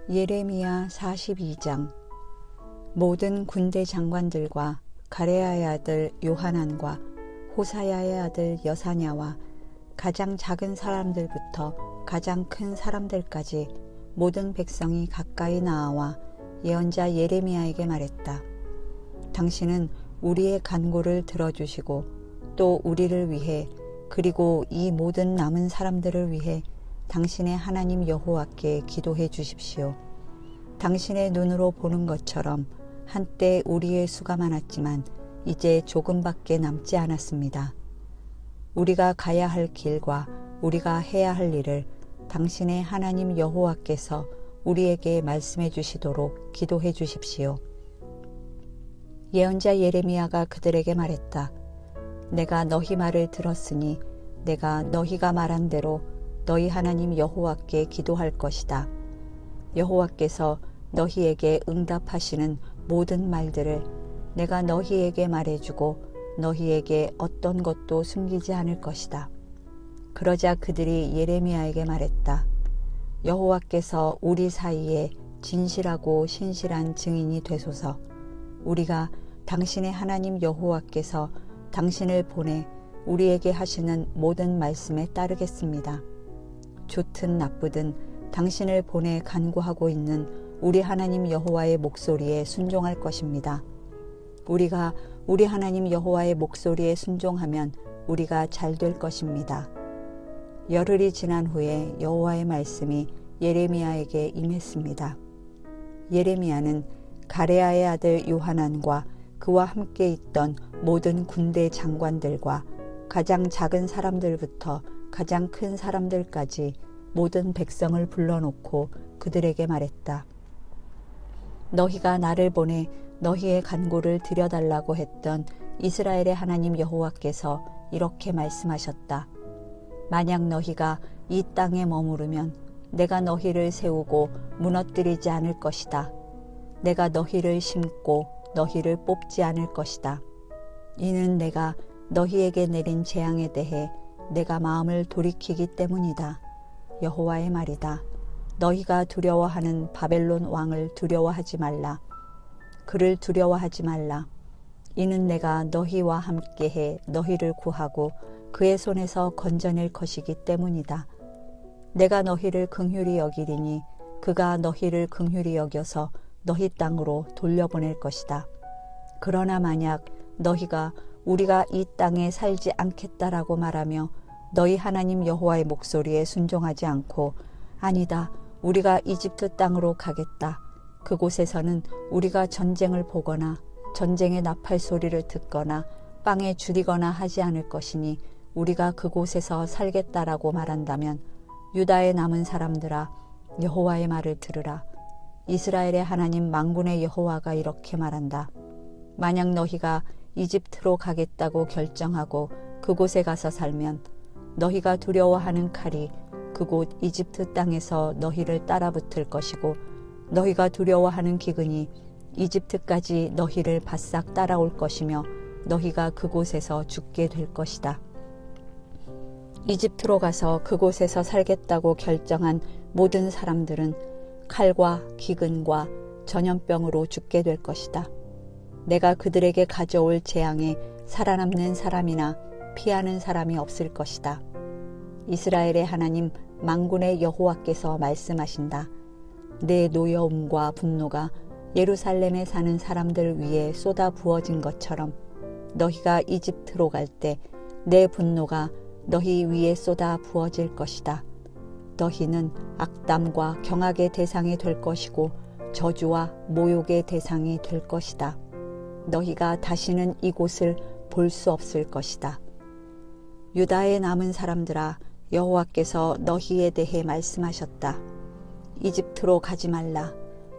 예레미야 42장. 모든 군대 장관들과 가레야의 아들 요하난과 호사야의 아들 여사냐와 가장 작은 사람들부터 가장 큰 사람들까지 모든 백성이 가까이 나아와 예언자 예레미야에게 말했다. 당신은 우리의 간구를 들어주시고 또 우리를 위해 그리고 이 모든 남은 사람들을 위해 당신의 하나님 여호와께 기도해 주십시오. 당신의 눈으로 보는 것처럼 한때 우리의 수가 많았지만 이제 조금밖에 남지 않았습니다. 우리가 가야 할 길과 우리가 해야 할 일을 당신의 하나님 여호와께서 우리에게 말씀해 주시도록 기도해 주십시오. 예언자 예레미야가 그들에게 말했다. 내가 너희 말을 들었으니 내가 너희가 말한 대로 너희 하나님 여호와께 기도할 것이다. 여호와께서 너희에게 응답하시는 모든 말들을 내가 너희에게 말해주고 너희에게 어떤 것도 숨기지 않을 것이다. 그러자 그들이 예레미야에게 말했다. 여호와께서 우리 사이에 진실하고 신실한 증인이 되소서. 우리가 당신의 하나님 여호와께서 당신을 보내 우리에게 하시는 모든 말씀에 따르겠습니다. 좋든 나쁘든 당신을 보내 간구하고 있는 우리 하나님 여호와의 목소리에 순종할 것입니다. 우리가 우리 하나님 여호와의 목소리에 순종하면 우리가 잘 될 것입니다. 열흘이 지난 후에 여호와의 말씀이 예레미야에게 임했습니다. 예레미야는 가레야의 아들 요하난과 그와 함께 있던 모든 군대 장관들과 가장 작은 사람들부터 가장 큰 사람들까지 모든 백성을 불러놓고 그들에게 말했다. 너희가 나를 보내 너희의 간구를 드려달라고 했던 이스라엘의 하나님 여호와께서 이렇게 말씀하셨다. 만약 너희가 이 땅에 머무르면 내가 너희를 세우고 무너뜨리지 않을 것이다. 내가 너희를 심고 너희를 뽑지 않을 것이다. 이는 내가 너희에게 내린 재앙에 대해 내가 마음을 돌이키기 때문이다. 여호와의 말이다. 너희가 두려워하는 바벨론 왕을 두려워하지 말라. 그를 두려워하지 말라. 이는 내가 너희와 함께해 너희를 구하고 그의 손에서 건져낼 것이기 때문이다. 내가 너희를 긍휼히 여기리니 그가 너희를 긍휼히 여겨서 너희 땅으로 돌려보낼 것이다. 그러나 만약 너희가 우리가 이 땅에 살지 않겠다라고 말하며 너희 하나님 여호와의 목소리에 순종하지 않고 아니다, 우리가 이집트 땅으로 가겠다. 그곳에서는 우리가 전쟁을 보거나 전쟁의 나팔 소리를 듣거나 빵에 줄이거나 하지 않을 것이니 우리가 그곳에서 살겠다라고 말한다면 유다의 남은 사람들아, 여호와의 말을 들으라. 이스라엘의 하나님 만군의 여호와가 이렇게 말한다. 만약 너희가 이집트로 가겠다고 결정하고 그곳에 가서 살면 너희가 두려워하는 칼이 그곳 이집트 땅에서 너희를 따라붙을 것이고 너희가 두려워하는 기근이 이집트까지 너희를 바싹 따라올 것이며 너희가 그곳에서 죽게 될 것이다. 이집트로 가서 그곳에서 살겠다고 결정한 모든 사람들은 칼과 기근과 전염병으로 죽게 될 것이다. 내가 그들에게 가져올 재앙에 살아남는 사람이나 피하는 사람이 없을 것이다. 이스라엘의 하나님 만군의 여호와께서 말씀하신다. 내 노여움과 분노가 예루살렘에 사는 사람들 위에 쏟아 부어진 것처럼 너희가 이집트로 갈 때 내 분노가 너희 위에 쏟아 부어질 것이다. 너희는 악담과 경악의 대상이 될 것이고 저주와 모욕의 대상이 될 것이다. 너희가 다시는 이곳을 볼 수 없을 것이다. 유다의 남은 사람들아, 여호와께서 너희에 대해 말씀하셨다. 이집트로 가지 말라.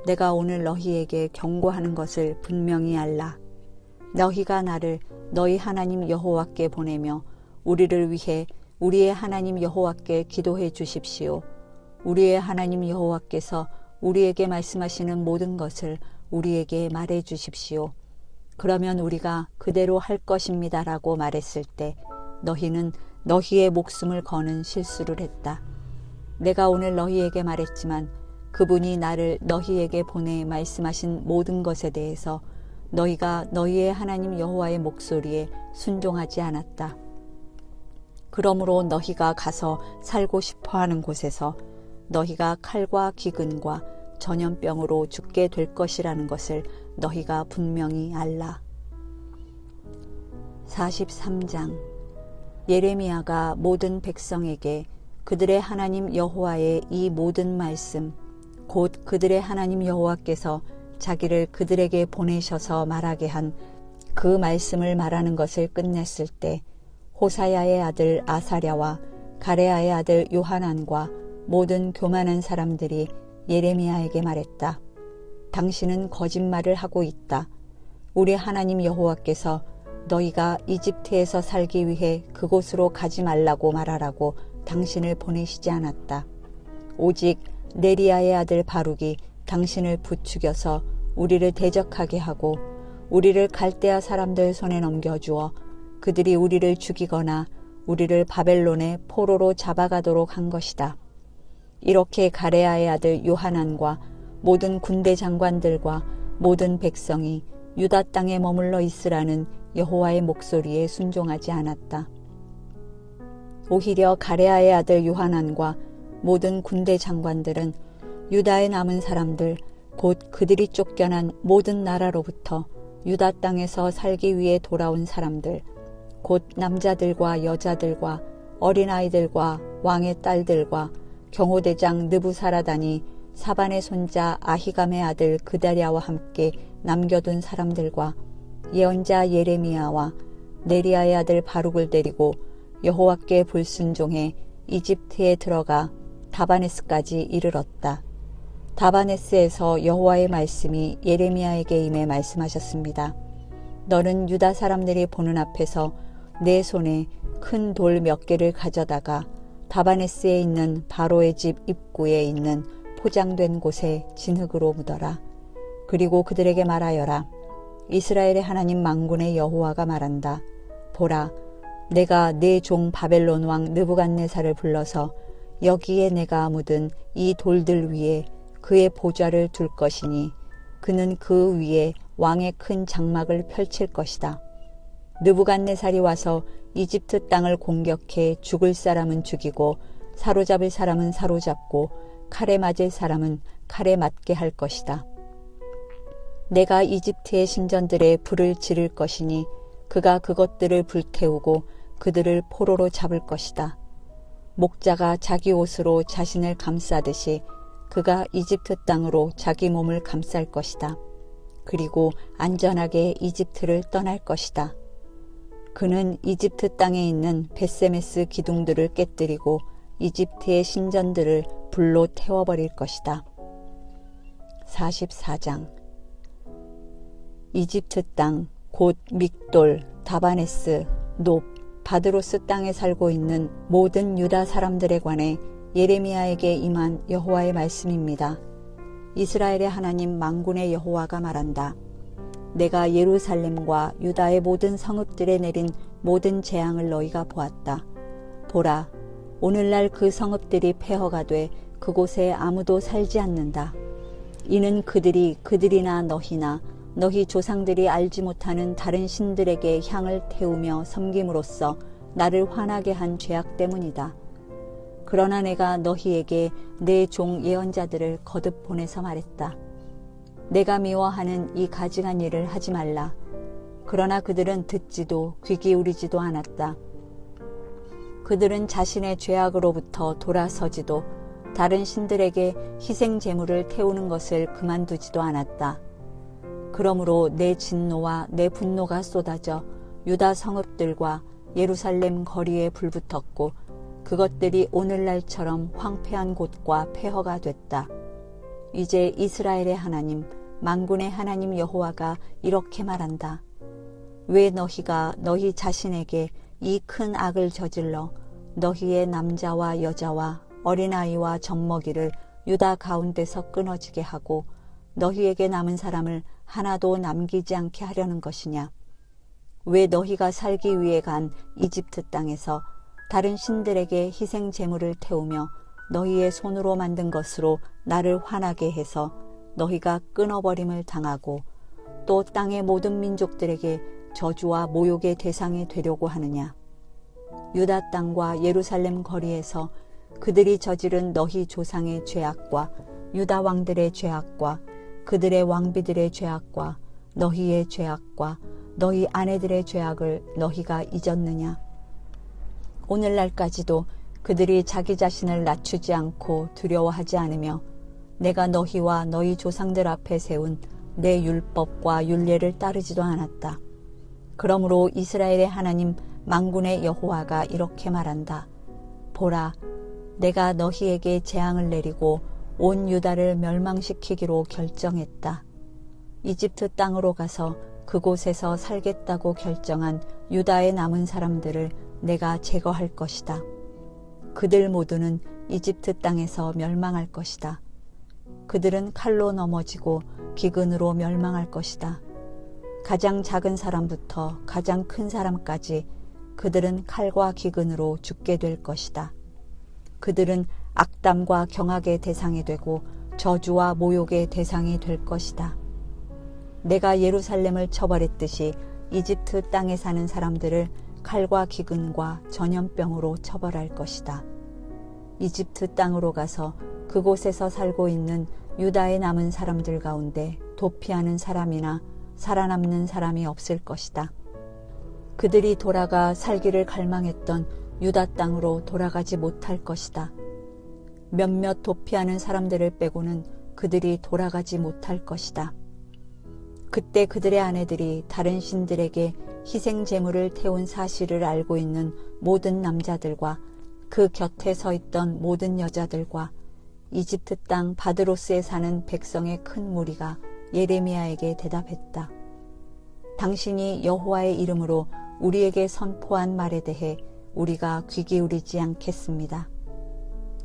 내가 오늘 너희에게 경고하는 것을 분명히 알라. 너희가 나를 너희 하나님 여호와께 보내며 우리를 위해 우리의 하나님 여호와께 기도해 주십시오. 우리의 하나님 여호와께서 우리에게 말씀하시는 모든 것을 우리에게 말해 주십시오. 그러면 우리가 그대로 할 것입니다라고 말했을 때 너희는 너희의 목숨을 거는 실수를 했다. 내가 오늘 너희에게 말했지만 그분이 나를 너희에게 보내 말씀하신 모든 것에 대해서 너희가 너희의 하나님 여호와의 목소리에 순종하지 않았다. 그러므로 너희가 가서 살고 싶어하는 곳에서 너희가 칼과 기근과 전염병으로 죽게 될 것이라는 것을 너희가 분명히 알라. 43장. 예레미야가 모든 백성에게 그들의 하나님 여호와의 이 모든 말씀, 곧 그들의 하나님 여호와께서 자기를 그들에게 보내셔서 말하게 한 그 말씀을 말하는 것을 끝냈을 때 호사야의 아들 아사랴와 가레아의 아들 요하난과 모든 교만한 사람들이 예레미야에게 말했다. 당신은 거짓말을 하고 있다. 우리 하나님 여호와께서 너희가 이집트에서 살기 위해 그곳으로 가지 말라고 말하라고 당신을 보내시지 않았다. 오직 네리야의 아들 바룩이 당신을 부추겨서 우리를 대적하게 하고 우리를 갈대아 사람들 손에 넘겨주어 그들이 우리를 죽이거나 우리를 바벨론의 포로로 잡아가도록 한 것이다. 이렇게 가레아의 아들 요하난과 모든 군대 장관들과 모든 백성이 유다 땅에 머물러 있으라는 여호와의 목소리에 순종하지 않았다. 오히려 가레아의 아들 요하난과 모든 군대 장관들은 유다에 남은 사람들, 곧 그들이 쫓겨난 모든 나라로부터 유다 땅에서 살기 위해 돌아온 사람들, 곧 남자들과 여자들과 어린아이들과 왕의 딸들과 경호대장 느부사라단이 사반의 손자 아히감의 아들 그다랴와 함께 남겨둔 사람들과 예언자 예레미야와 네리야의 아들 바룩을 데리고 여호와께 불순종해 이집트에 들어가 다바네스까지 이르렀다. 다바네스에서 여호와의 말씀이 예레미야에게 임해 말씀하셨습니다. 너는 유다 사람들이 보는 앞에서 내 손에 큰 돌 몇 개를 가져다가 다바네스에 있는 바로의 집 입구에 있는 포장된 곳에 진흙으로 묻어라. 그리고 그들에게 말하여라. 이스라엘의 하나님 만군의 여호와가 말한다. 보라, 내가 내 종 바벨론 왕 느부갓네살을 불러서 여기에 내가 묻은 이 돌들 위에 그의 보좌를 둘 것이니 그는 그 위에 왕의 큰 장막을 펼칠 것이다. 느부갓네살이 와서 이집트 땅을 공격해 죽을 사람은 죽이고 사로잡을 사람은 사로잡고 칼에 맞을 사람은 칼에 맞게 할 것이다. 내가 이집트의 신전들에 불을 지를 것이니 그가 그것들을 불태우고 그들을 포로로 잡을 것이다. 목자가 자기 옷으로 자신을 감싸듯이 그가 이집트 땅으로 자기 몸을 감쌀 것이다. 그리고 안전하게 이집트를 떠날 것이다. 그는 이집트 땅에 있는 벳세메스 기둥들을 깨뜨리고 이집트의 신전들을 불로 태워버릴 것이다. 44장. 이집트 땅, 곧 믹돌, 다바네스, 높, 바드로스 땅에 살고 있는 모든 유다 사람들에 관해 예레미야에게 임한 여호와의 말씀입니다. 이스라엘의 하나님 만군의 여호와가 말한다. 내가 예루살렘과 유다의 모든 성읍들에 내린 모든 재앙을 너희가 보았다. 보라, 오늘날 그 성읍들이 폐허가 돼 그곳에 아무도 살지 않는다. 이는 그들이나 너희나 너희 조상들이 알지 못하는 다른 신들에게 향을 태우며 섬김으로써 나를 화나게 한 죄악 때문이다. 그러나 내가 너희에게 내 종 예언자들을 거듭 보내서 말했다. 내가 미워하는 이 가증한 일을 하지 말라. 그러나 그들은 듣지도 귀 기울이지도 않았다. 그들은 자신의 죄악으로부터 돌아서지도 다른 신들에게 희생 제물을 태우는 것을 그만두지도 않았다. 그러므로 내 진노와 내 분노가 쏟아져 유다 성읍들과 예루살렘 거리에 불붙었고 그것들이 오늘날처럼 황폐한 곳과 폐허가 됐다. 이제 이스라엘의 하나님, 만군의 하나님 여호와가 이렇게 말한다. 왜 너희가 너희 자신에게 이 큰 악을 저질러 너희의 남자와 여자와 어린아이와 젖먹이를 유다 가운데서 끊어지게 하고 너희에게 남은 사람을 하나도 남기지 않게 하려는 것이냐? 왜 너희가 살기 위해 간 이집트 땅에서 다른 신들에게 희생 제물을 태우며 너희의 손으로 만든 것으로 나를 화나게 해서 너희가 끊어버림을 당하고 또 땅의 모든 민족들에게 저주와 모욕의 대상이 되려고 하느냐? 유다 땅과 예루살렘 거리에서 그들이 저지른 너희 조상의 죄악과 유다 왕들의 죄악과 그들의 왕비들의 죄악과 너희의 죄악과 너희 아내들의 죄악을 너희가 잊었느냐? 오늘날까지도 그들이 자기 자신을 낮추지 않고 두려워하지 않으며 내가 너희와 너희 조상들 앞에 세운 내 율법과 율례를 따르지도 않았다. 그러므로 이스라엘의 하나님 만군의 여호와가 이렇게 말한다. 보라, 내가 너희에게 재앙을 내리고 온 유다를 멸망시키기로 결정했다. 이집트 땅으로 가서 그곳에서 살겠다고 결정한 유다에 남은 사람들을 내가 제거할 것이다. 그들 모두는 이집트 땅에서 멸망할 것이다. 그들은 칼로 넘어지고 기근으로 멸망할 것이다. 가장 작은 사람부터 가장 큰 사람까지 그들은 칼과 기근으로 죽게 될 것이다. 그들은 악담과 경악의 대상이 되고 저주와 모욕의 대상이 될 것이다. 내가 예루살렘을 처벌했듯이 이집트 땅에 사는 사람들을 칼과 기근과 전염병으로 처벌할 것이다. 이집트 땅으로 가서 그곳에서 살고 있는 유다에 남은 사람들 가운데 도피하는 사람이나 살아남는 사람이 없을 것이다. 그들이 돌아가 살기를 갈망했던 유다 땅으로 돌아가지 못할 것이다. 몇몇 도피하는 사람들을 빼고는 그들이 돌아가지 못할 것이다. 그때 그들의 아내들이 다른 신들에게 희생 제물을 태운 사실을 알고 있는 모든 남자들과 그 곁에 서 있던 모든 여자들과 이집트 땅 바드로스에 사는 백성의 큰 무리가 예레미야에게 대답했다. 당신이 여호와의 이름으로 우리에게 선포한 말에 대해 우리가 귀 기울이지 않겠습니다.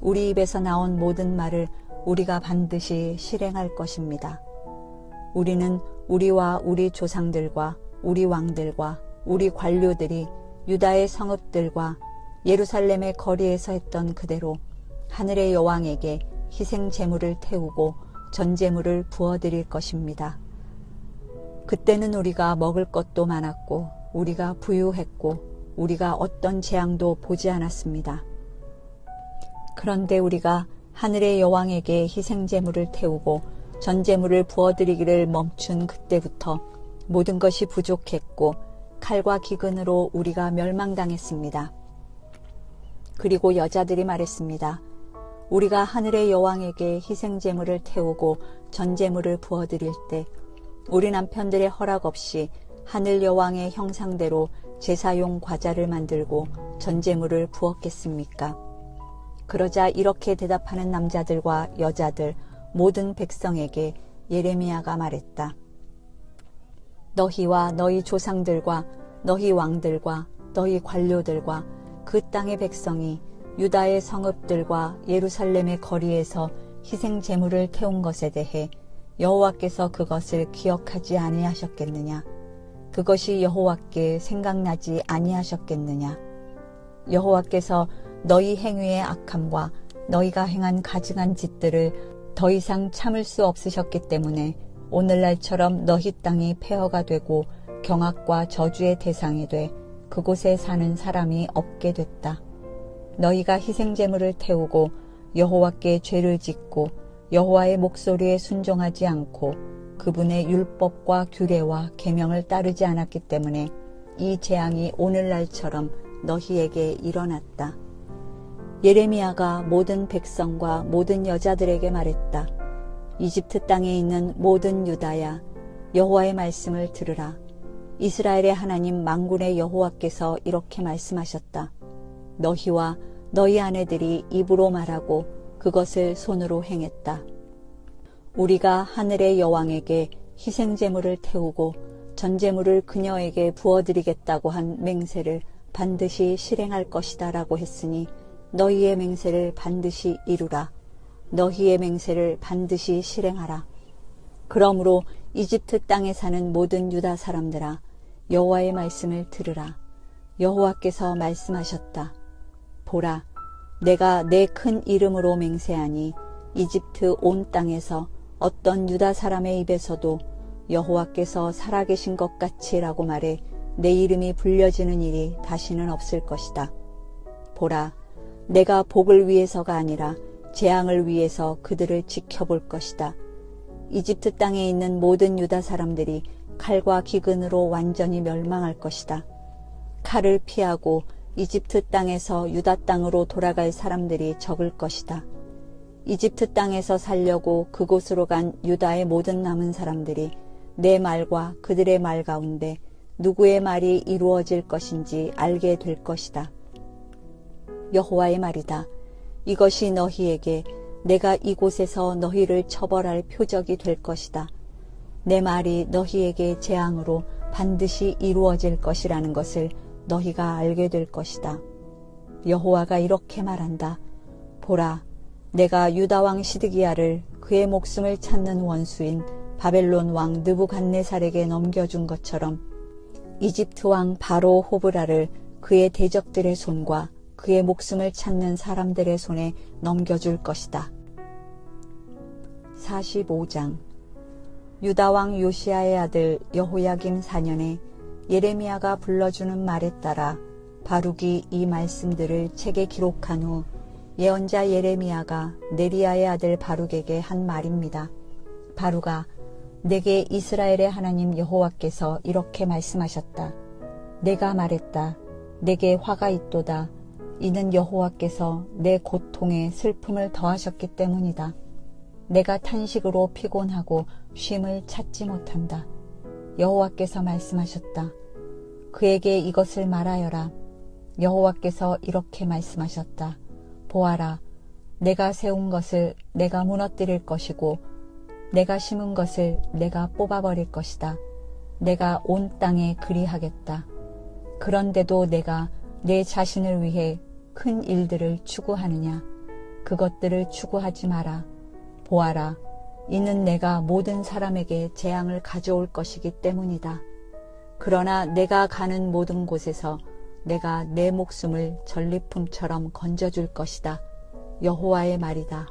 우리 입에서 나온 모든 말을 우리가 반드시 실행할 것입니다. 우리는 우리와 우리 조상들과 우리 왕들과 우리 관료들이 유다의 성읍들과 예루살렘의 거리에서 했던 그대로 하늘의 여왕에게 희생 제물을 태우고 전제물을 부어드릴 것입니다. 그때는 우리가 먹을 것도 많았고 우리가 부유했고 우리가 어떤 재앙도 보지 않았습니다. 그런데 우리가 하늘의 여왕에게 희생 제물을 태우고 전제물을 부어드리기를 멈춘 그때부터 모든 것이 부족했고 칼과 기근으로 우리가 멸망당했습니다. 그리고 여자들이 말했습니다. 우리가 하늘의 여왕에게 희생 제물을 태우고 전제물을 부어드릴 때 우리 남편들의 허락 없이 하늘 여왕의 형상대로 제사용 과자를 만들고 전제물을 부었겠습니까? 그러자 이렇게 대답하는 남자들과 여자들 모든 백성에게 예레미야가 말했다. 너희와 너희 조상들과 너희 왕들과 너희 관료들과 그 땅의 백성이 유다의 성읍들과 예루살렘의 거리에서 희생 제물을 태운 것에 대해 여호와께서 그것을 기억하지 아니하셨겠느냐? 그것이 여호와께 생각나지 아니하셨겠느냐? 여호와께서 너희 행위의 악함과 너희가 행한 가증한 짓들을 더 이상 참을 수 없으셨기 때문에 오늘날처럼 너희 땅이 폐허가 되고 경악과 저주의 대상이 돼 그곳에 사는 사람이 없게 됐다. 너희가 희생 제물을 태우고 여호와께 죄를 짓고 여호와의 목소리에 순종하지 않고 그분의 율법과 규례와 계명을 따르지 않았기 때문에 이 재앙이 오늘날처럼 너희에게 일어났다. 예레미야가 모든 백성과 모든 여자들에게 말했다. 이집트 땅에 있는 모든 유다야, 여호와의 말씀을 들으라. 이스라엘의 하나님 만군의 여호와께서 이렇게 말씀하셨다. 너희와 너희 아내들이 입으로 말하고 그것을 손으로 행했다. 우리가 하늘의 여왕에게 희생제물을 태우고 전제물을 그녀에게 부어드리겠다고 한 맹세를 반드시 실행할 것이다 라고 했으니 너희의 맹세를 반드시 이루라. 너희의 맹세를 반드시 실행하라. 그러므로 이집트 땅에 사는 모든 유다 사람들아, 여호와의 말씀을 들으라. 여호와께서 말씀하셨다. 보라, 내가 내 큰 이름으로 맹세하니 이집트 온 땅에서 어떤 유다 사람의 입에서도 여호와께서 살아계신 것 같이라고 말해 내 이름이 불려지는 일이 다시는 없을 것이다. 보라, 내가 복을 위해서가 아니라 재앙을 위해서 그들을 지켜볼 것이다. 이집트 땅에 있는 모든 유다 사람들이 칼과 기근으로 완전히 멸망할 것이다. 칼을 피하고 이집트 땅에서 유다 땅으로 돌아갈 사람들이 적을 것이다. 이집트 땅에서 살려고 그곳으로 간 유다의 모든 남은 사람들이 내 말과 그들의 말 가운데 누구의 말이 이루어질 것인지 알게 될 것이다. 여호와의 말이다. 이것이 너희에게 내가 이곳에서 너희를 처벌할 표적이 될 것이다. 내 말이 너희에게 재앙으로 반드시 이루어질 것이라는 것을 너희가 알게 될 것이다. 여호와가 이렇게 말한다. 보라, 내가 유다 왕 시드기야를 그의 목숨을 찾는 원수인 바벨론 왕 느부갓네살에게 넘겨준 것처럼 이집트 왕 바로 호브라를 그의 대적들의 손과 그의 목숨을 찾는 사람들의 손에 넘겨줄 것이다. 45장. 유다 왕 요시야의 아들 여호야김 4년에 예레미야가 불러주는 말에 따라 바룩이 이 말씀들을 책에 기록한 후 예언자 예레미야가 네리야의 아들 바룩에게 한 말입니다. 바룩아, 내게 이스라엘의 하나님 여호와께서 이렇게 말씀하셨다. 내가 말했다. 내게 화가 있도다. 이는 여호와께서 내 고통에 슬픔을 더하셨기 때문이다. 내가 탄식으로 피곤하고 쉼을 찾지 못한다. 여호와께서 말씀하셨다. 그에게 이것을 말하여라. 여호와께서 이렇게 말씀하셨다. 보아라, 내가 세운 것을 내가 무너뜨릴 것이고 내가 심은 것을 내가 뽑아버릴 것이다. 내가 온 땅에 그리하겠다. 그런데도 내가 내 자신을 위해 큰 일들을 추구하느냐? 그것들을 추구하지 마라. 보아라, 이는 내가 모든 사람에게 재앙을 가져올 것이기 때문이다. 그러나 내가 가는 모든 곳에서 내가 내 목숨을 전리품처럼 건져줄 것이다. 여호와의 말이다.